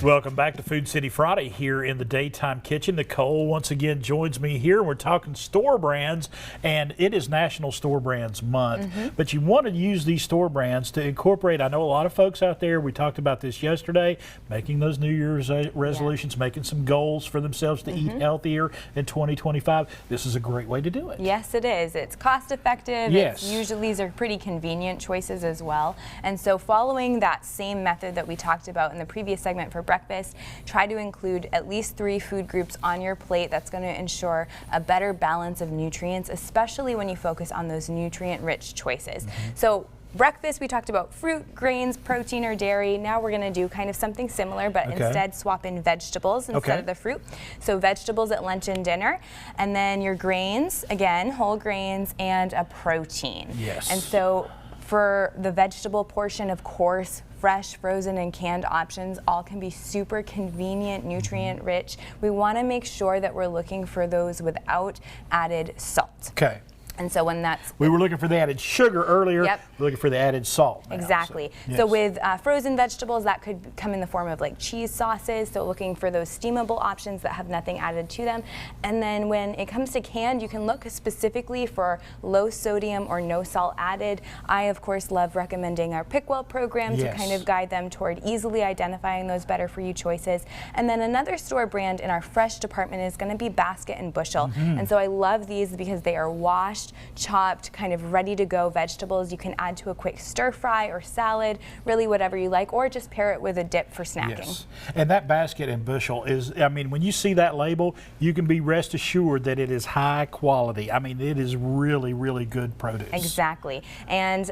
Welcome back to Food City Friday here in the Daytime Kitchen. Nicole once again joins me here. We're talking store brands, and it is National Store Brands Month. But you want to use these store brands to incorporate. I know a lot of folks out there, we talked about this yesterday, making those New Year's resolutions, making some goals for themselves to eat healthier in 2025. This is a great way to do it. Yes, it is. It's cost effective. Yes. Usually these are pretty convenient choices as well. And so following that same method that we talked about in the previous segment for breakfast, try to include at least 3 food groups on your plate. That's going to ensure a better balance of nutrients, especially when you focus on those nutrient-rich choices. So breakfast, we talked about fruit, grains, protein, or dairy. Now we're going to do kind of something similar, but instead swap in vegetables instead of the fruit. So vegetables at lunch and dinner, and then your grains, again, whole grains, and a protein. Yes. And so for the vegetable portion, of course, fresh, frozen, and canned options all can be super convenient, nutrient-rich. We want to make sure that we're looking for those without added salt. Okay. And so when that's... We were looking for the added sugar earlier. Yep. We're looking for the added salt now. Exactly. So with frozen vegetables, that could come in the form of like cheese sauces. So looking for those steamable options that have nothing added to them. And then when it comes to canned, you can look specifically for low sodium or no salt added. I, of course, love recommending our Pick Well program to kind of guide them toward easily identifying those better for you choices. And then another store brand in our fresh department is going to be Basket and Bushel. And so I love these because they are washed, chopped, kind of ready to go vegetables. You can add to a quick stir fry or salad, really whatever you like, or just pair it with a dip for snacking. Yes. And that Basket and Bushel is, I mean, when you see that label, you can be rest assured that it is high quality. I mean, it is really, really good produce. Exactly. And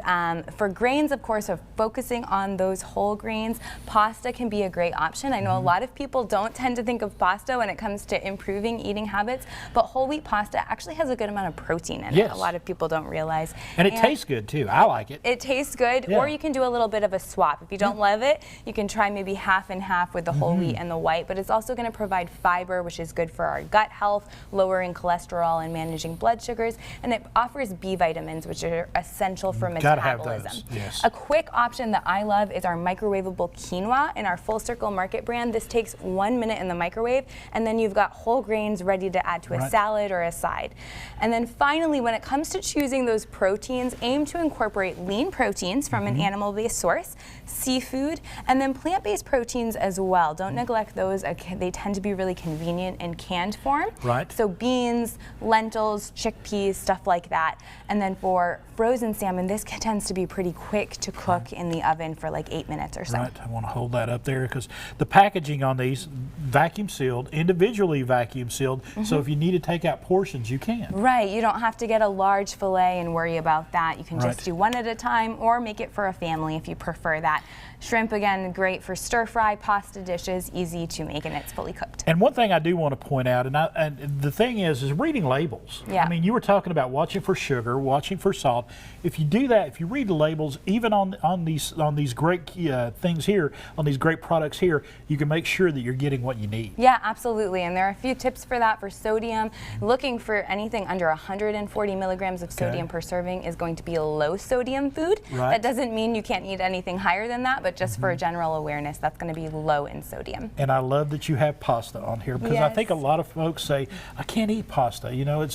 for grains, of course, of focusing on those whole grains, pasta can be a great option. I know a lot of people don't tend to think of pasta when it comes to improving eating habits, but whole wheat pasta actually has a good amount of protein in it. A lot of people don't realize. And it tastes good too. I like it. It tastes good, or you can do a little bit of a swap. If you don't love it, you can try maybe half and half with the whole wheat and the white, but it's also going to provide fiber, which is good for our gut health, lowering cholesterol and managing blood sugars, and it offers B vitamins, which are essential for metabolism. Yes. A quick option that I love is our microwavable quinoa in our Full Circle Market brand. This takes 1 minute in the microwave, and then you've got whole grains ready to add to a salad or a side. And then finally, when it comes to choosing those proteins, aim to incorporate lean proteins from an animal-based source, seafood, and then plant-based proteins as well. Don't neglect those. They tend to be really convenient in canned form. So beans, lentils, chickpeas, stuff like that. And then for frozen salmon, this tends to be pretty quick to cook in the oven for like 8 minutes or so. I want to hold that up there because the packaging on these, vacuum sealed, individually vacuum sealed, so if you need to take out portions, you can. You don't have to get a large fillet and worry about that. You can just do one at a time or make it for a family if you prefer that. Shrimp, again, great for stir fry, pasta dishes, easy to make, and it's fully cooked. And one thing I do want to point out, and the thing is reading labels. I mean, you were talking about watching for sugar, watching for salt. If you do that, if you read the labels, even on these great things here, on these great products here, you can make sure that you're getting what you need. Yeah, absolutely. And there are a few tips for that. For sodium, looking for anything under 140 milligrams of sodium per serving is going to be a low sodium food. That doesn't mean you can't eat anything higher than that, but just for general awareness, that's going to be low in sodium. And I love that you have pasta on here because I think a lot of folks say, I can't eat pasta. You know,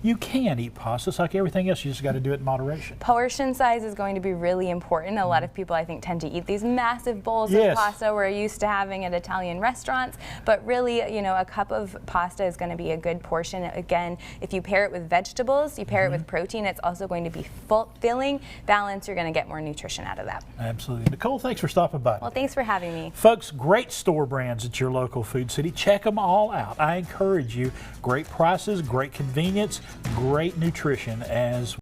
you can eat pasta. It's like everything else. You just got to do it in moderation. Portion size is going to be really important. A lot of people, I think, tend to eat these massive bowls of pasta we're used to having at Italian restaurants, but really, you know, a cup of pasta is going to be a good portion. Again, if you pair it with vegetables, you pair it with protein, it's also going to be filling, balanced. You're going to get more nutrition out of that. Absolutely. Nicole, thanks for stopping by. Well, thanks for having me. Folks, great store brands at your local Food City. Check them all out. I encourage you. Great prices, great convenience, great nutrition as